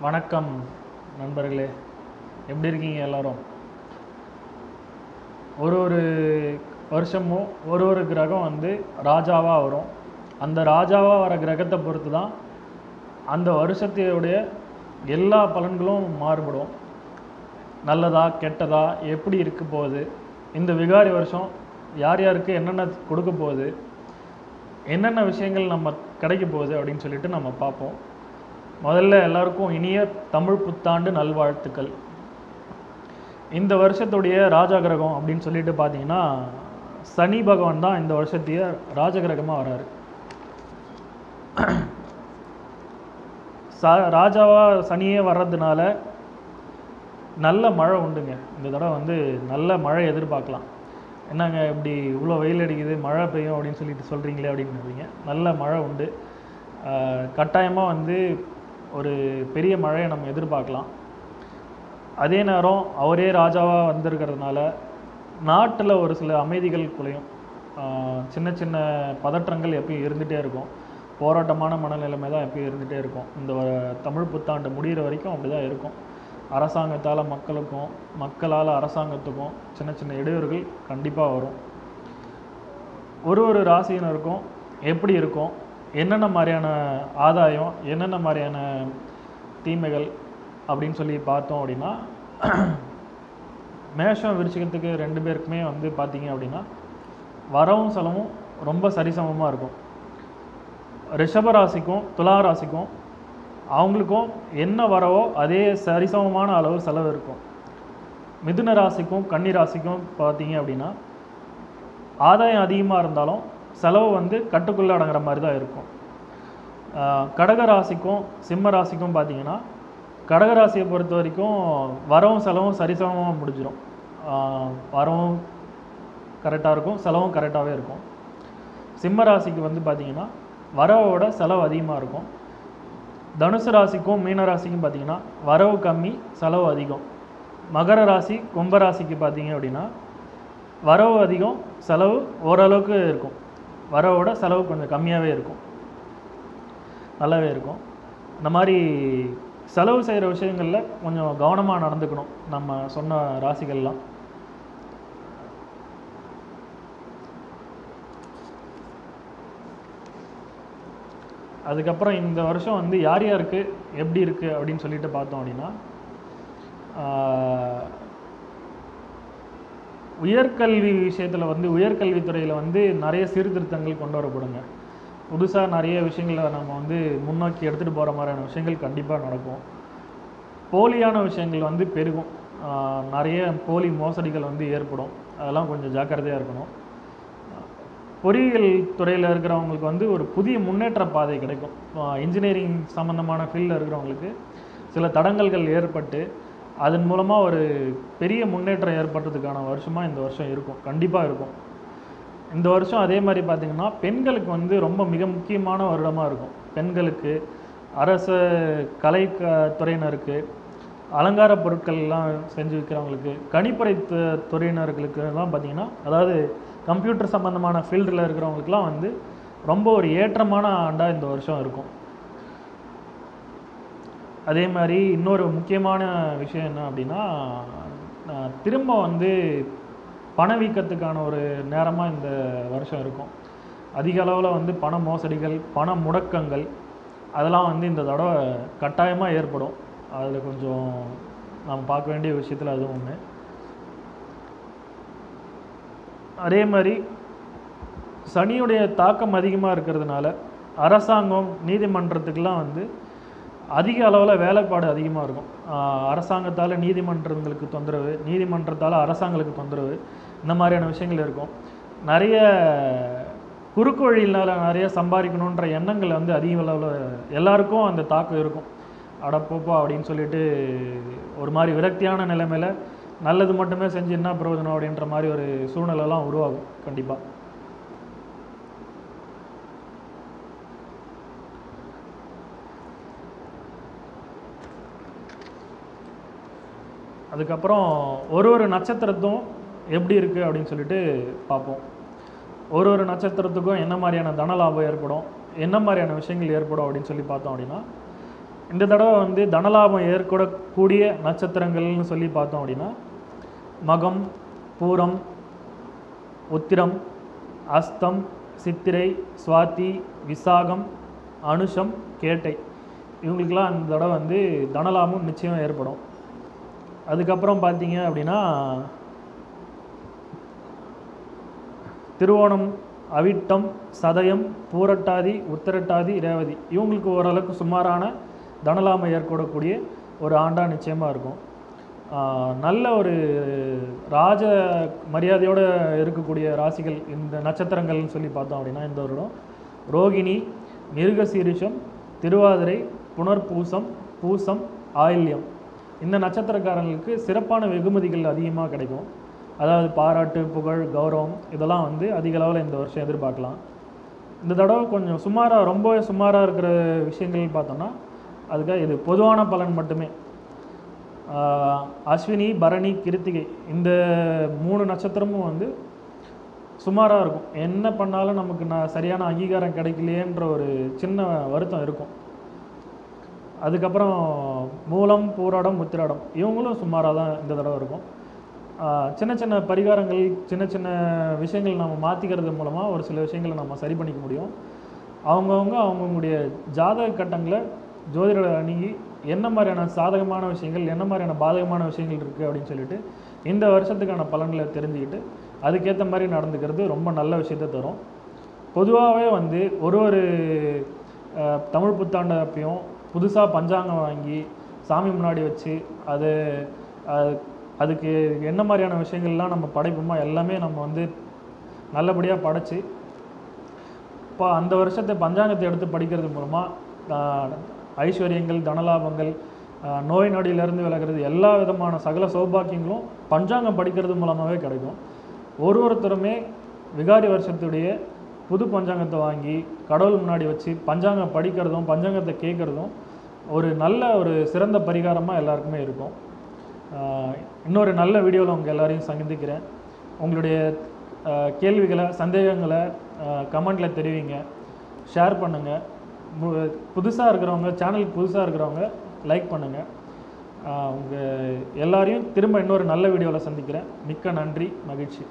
வணக்கம் நண்பர்களே, எப்படி இருக்கீங்க எல்லாரும்? ஒரு வருஷமும் ஒரு கிரகம் வந்து ராஜாவாக வரும். அந்த ராஜாவாக வர கிரகத்தை பொறுத்து தான் அந்த வருஷத்தையுடைய எல்லா பலன்களும் மாறுபடும். நல்லதா கெட்டதா எப்படி இருக்க போகுது, இந்த விகாரி வருஷம் யார் யாருக்கு என்னென்ன கொடுக்க போகுது, என்னென்ன விஷயங்கள் நம்ம கிடைக்க போகுது அப்படின்னு சொல்லிட்டு நம்ம பார்ப்போம். முதல்ல எல்லாருக்கும் இனிய தமிழ் புத்தாண்டு நல்வாழ்த்துக்கள். இந்த வருஷத்துடைய ராஜா கிரகம் அப்படின்னு சொல்லிட்டு பார்த்தீங்கன்னா சனி பகவான் தான் இந்த வருஷத்தைய ராஜகிரகமாக வர்றாரு. ராஜாவாக சனியே வர்றதுனால நல்ல மழை உண்டுங்க. இந்த தடவை வந்து நல்ல மழை எதிர்பார்க்கலாம். என்னங்க இப்படி இவ்வளோ வெயில் அடிக்குது, மழை பெய்யும் அப்படின்னு சொல்லிட்டு சொல்கிறீங்களே அப்படின்னு. நல்ல மழை உண்டு. கட்டாயமாக வந்து ஒரு பெரிய மழையை நம்ம எதிர்பார்க்கலாம். அதே நேரம் அவரே ராஜாவாக வந்திருக்கிறதுனால நாட்டில் ஒரு சில அமைதிகள் குலையும். சின்ன சின்ன பதற்றங்கள் எப்பயும் இருந்துகிட்டே இருக்கும். போராட்டமான மனநிலைமை தான் எப்பயும் இருந்துகிட்டே இருக்கும். இந்த தமிழ் புத்தாண்டு முடிகிற வரைக்கும் அப்படி தான் இருக்கும். அரசாங்கத்தால் மக்களுக்கும், மக்களால் அரசாங்கத்துக்கும் சின்ன சின்ன இடையூறுகள் கண்டிப்பாக வரும். ஒரு ராசியினருக்கும் எப்படி இருக்கும், என்னென்ன மாதிரியான ஆதாயம், என்னென்ன மாதிரியான தீமைகள் அப்படின்னு சொல்லி பார்த்தோம் அப்படின்னா, மேஷம் விருச்சிகத்துக்கு 2 பேருக்குமே வந்து பார்த்தீங்க அப்படின்னா வரவும் செலவும் ரொம்ப சரிசமமாக இருக்கும். ரிஷபராசிக்கும் துலா ராசிக்கும் அவங்களுக்கும் என்ன வரவோ அதே சரிசமமான அளவு செலவு இருக்கும். மிதுன ராசிக்கும் கன்னி ராசிக்கும் பார்த்தீங்க அப்படின்னா ஆதாயம் அதிகமாக இருந்தாலும் செலவு வந்து கட்டுக்குள்ளே அடங்குற மாதிரி தான் இருக்கும். கடக ராசிக்கும் சிம்ம ராசிக்கும் பார்த்தீங்கன்னா கடகராசியை பொறுத்த வரைக்கும் வரவும் செலவும் சரிசமமாக முடிஞ்சிடும். வரவும் கரெக்டாக இருக்கும், செலவும் கரெக்டாகவே இருக்கும். சிம்ம ராசிக்கு வந்து பார்த்திங்கன்னா வரவோட செலவு அதிகமாக இருக்கும். தனுசு ராசிக்கும் மீன ராசிக்கும் பார்த்திங்கன்னா வரவு கம்மி, செலவு அதிகம். மகர ராசி கும்பராசிக்கு பார்த்தீங்க அப்படின்னா வரவு அதிகம், செலவு ஓரளவுக்கு இருக்கும். வரவோட செலவு கொஞ்சம் கம்மியாகவே இருக்கும், நல்லாவே இருக்கும். இந்த மாதிரி செலவு செய்கிற விஷயங்களில் கொஞ்சம் கவனமாக நடந்துக்கணும் நம்ம சொன்ன ராசிகள்லாம். அதுக்கப்புறம் இந்த வருஷம் வந்து யார் யாருக்கு எப்படி இருக்குது அப்படின்னு சொல்லிட்டு பார்த்தோம் அப்படின்னா, உயர்கல்வி விஷயத்தில் வந்து உயர்கல்வித்துறையில் வந்து நிறைய சீர்திருத்தங்கள் கொண்டு வரப்படுங்க. புதுசாக நிறைய விஷயங்களை நம்ம வந்து முன்னோக்கி எடுத்துகிட்டு போகிற மாதிரியான விஷயங்கள் கண்டிப்பாக நடக்கும். போலியான விஷயங்கள் வந்து பெருகும். நிறைய போலி மோசடிகள் வந்து ஏற்படும். அதெல்லாம் கொஞ்சம் ஜாக்கிரதையாக இருக்கணும். பொறியியல் துறையில் இருக்கிறவங்களுக்கு வந்து ஒரு புதிய முன்னேற்ற பாதை கிடைக்கும். இன்ஜினியரிங் சம்மந்தமான ஃபீல்டில் இருக்கிறவங்களுக்கு சில தடங்கல்கள் ஏற்பட்டு அதன் மூலமாக ஒரு பெரிய முன்னேற்றம் ஏற்படுறதுக்கான வருஷமாக இந்த வருஷம் இருக்கும், கண்டிப்பாக இருக்கும். இந்த வருஷம் அதே மாதிரி பார்த்திங்கன்னா பெண்களுக்கு வந்து ரொம்ப மிக முக்கியமான வருடமாக இருக்கும். பெண்களுக்கு, அரசு கலை துறையினருக்கு, அலங்கார பொருட்கள்லாம் செஞ்சு விற்கிறவங்களுக்கு, கணிப்பொறி துறையினர்களுக்கெல்லாம் பார்த்திங்கன்னா, அதாவது கம்ப்யூட்டர் சம்மந்தமான ஃபீல்டில் இருக்கிறவங்களுக்குலாம் வந்து ரொம்ப ஒரு ஏற்றமான ஆண்டாக இந்த வருஷம் இருக்கும். அதே மாதிரி இன்னொரு முக்கியமான விஷயம் என்ன அப்படின்னா, திரும்ப வந்து பணவீக்கத்துக்கான ஒரு நேரமாக இந்த வருஷம் இருக்கும். அதிக அளவில் வந்து பண மோசடிகள், பண முடக்கங்கள் அதெல்லாம் வந்து இந்த தடவை கட்டாயமாக ஏற்படும். அதில் கொஞ்சம் நாம் பார்க்க வேண்டிய விஷயத்தில் அதுவும் ஒன்று. அதே மாதிரி சனியுடைய தாக்கம் அதிகமாக இருக்கிறதுனால அரசாங்கம், நீதிமன்றத்துக்கெலாம் வந்து அதிக அளவில் வேலைப்பாடு அதிகமாக இருக்கும். அரசாங்கத்தால் நீதிமன்றங்களுக்கு தொந்தரவு, நீதிமன்றத்தால் அரசாங்கங்களுக்கு தொந்தரவு, இந்த மாதிரியான விஷயங்கள் இருக்கும். நிறைய குறுக்கு வழியினால் நிறைய சம்பாதிக்கணுன்ற எண்ணங்கள் வந்து அதிக அளவில் எல்லாருக்கும் அந்த தாக்கம் இருக்கும். அடப்போப்பா அப்படின்னு சொல்லிட்டு ஒரு மாதிரி விரக்தியான நிலைமையில் நல்லது மட்டுமே செஞ்சு என்ன பிரயோஜனம் அப்படின்ற மாதிரி ஒரு சூழ்நிலைலாம் உருவாகும் கண்டிப்பாக. அதுக்கப்புறம் ஒரு நட்சத்திரத்தும் எப்படி இருக்குது அப்படின்னு சொல்லிட்டு பார்ப்போம். ஒரு நட்சத்திரத்துக்கும் என்ன மாதிரியான தன லாபம் ஏற்படும், என்ன மாதிரியான விஷயங்கள் ஏற்படும் அப்படின்னு சொல்லி பார்த்தோம் அப்படின்னா, இந்த தடவை வந்து தனலாபம் ஏற்படக்கூடிய நட்சத்திரங்கள்னு சொல்லி பார்த்தோம் அப்படின்னா மகம், பூரம், உத்திரம், அஸ்தம், சித்திரை, சுவாதி, விசாகம், அனுஷம், கேட்டை இவங்களுக்கெல்லாம் இந்த தடவை வந்து தனலாபம் நிச்சயம் ஏற்படும். அதுக்கப்புறம் பார்த்தீங்க அப்படின்னா திருவோணம், அவிட்டம், சதயம், பூரட்டாதி, உத்திரட்டாதி, ரேவதி இவங்களுக்கு ஓரளவுக்கு சுமாரான தனலாபம் ஏற்படக்கூடிய ஒரு ஆண்டாக நிச்சயமாக இருக்கும். நல்ல ஒரு ராஜ மரியாதையோடு இருக்கக்கூடிய ராசிகள் இந்த நட்சத்திரங்கள்னு சொல்லி பார்த்தோம் அப்படின்னா இந்த வருடம் ரோகிணி, மிருகசீரிஷம், திருவாதிரை, புனர்பூசம், பூசம், ஆயில்யம் இந்த நட்சத்திரக்காரங்களுக்கு சிறப்பான வெகுமதிகள் அதிகமாக கிடைக்கும். அதாவது பாராட்டு, புகழ், கௌரவம் இதெல்லாம் வந்து அதிக அளவில் இந்த வருஷம் எதிர்பார்க்கலாம். இந்த தடவை கொஞ்சம் சுமாராக ரொம்பவே சுமாராக இருக்கிற விஷயங்கள் பார்த்தோம்னா அதுக்காக இது பொதுவான பலன் மட்டுமே. அஸ்வினி, பரணி, கிருத்திகை இந்த 3 நட்சத்திரமும் வந்து சுமாராக இருக்கும். என்ன பண்ணாலும் நமக்கு சரியான அங்கீகாரம் கிடைக்கலையேன்ற ஒரு சின்ன வருத்தம் இருக்கும். அதுக்கப்புறம் மூலம், பூராடம், உத்திராடம் இவங்களும் சுமாராக தான் இந்த தடவை இருக்கும். சின்ன சின்ன பரிகாரங்கள், சின்ன சின்ன விஷயங்கள் நம்ம மாற்றிக்கிறது மூலமாக ஒரு சில விஷயங்களை நம்ம சரி பண்ணிக்க முடியும். அவங்கவுங்களுடைய ஜாதக கட்டங்களை ஜோதிடரை அணுகி என்ன மாதிரியான சாதகமான விஷயங்கள், என்ன மாதிரியான பாதகமான விஷயங்கள் இருக்குது அப்படின்னு சொல்லிட்டு இந்த வருஷத்துக்கான பலன்களை தெரிஞ்சுக்கிட்டு அதுக்கேற்ற மாதிரி நடந்துக்கிறது ரொம்ப நல்ல விஷயத்தை தரும். பொதுவாகவே வந்து ஒரு தமிழ் புத்தாண்டு அப்பயும் புதுசாக பஞ்சாங்கம் வாங்கி சாமி முன்னாடி வச்சு அதுக்கு என்ன மாதிரியான விஷயங்கள்லாம் நம்ம படைப்போமோ எல்லாமே நம்ம வந்து நல்லபடியாக படைச்சி இப்போ அந்த வருஷத்தை பஞ்சாங்கத்தை எடுத்து படிக்கிறது மூலமாக ஐஸ்வர்யங்கள், தனலாபங்கள், நோய் நொடியிலேருந்து விலகிறது எல்லா விதமான சகல சௌபாக்கியங்களும் பஞ்சாங்கம் படிக்கிறது மூலமாகவே கிடைக்கும். ஒருத்தருமே விகாரி வருஷத்துடைய புது பஞ்சாங்கத்தை வாங்கி கடவுள் முன்னாடி வச்சு பஞ்சாங்கம் படிக்கிறதும் பஞ்சாங்கத்தை கேட்குறதும் ஒரு சிறந்த பரிகாரமாக எல்லாருக்குமே இருக்கும். இன்னொரு நல்ல வீடியோவில் உங்கள் எல்லாரையும் சந்திக்கிறேன். உங்களுடைய கேள்விகளை, சந்தேகங்களை கமெண்டில் தெரிவிங்க, ஷேர் பண்ணுங்கள். புதுசாக இருக்கிறவங்க, சேனலுக்கு புதுசாக இருக்கிறவங்க லைக் பண்ணுங்கள். உங்கள் எல்லாரையும் திரும்ப இன்னொரு நல்ல வீடியோவில் சந்திக்கிறேன். மிக்க நன்றி, மகிழ்ச்சி.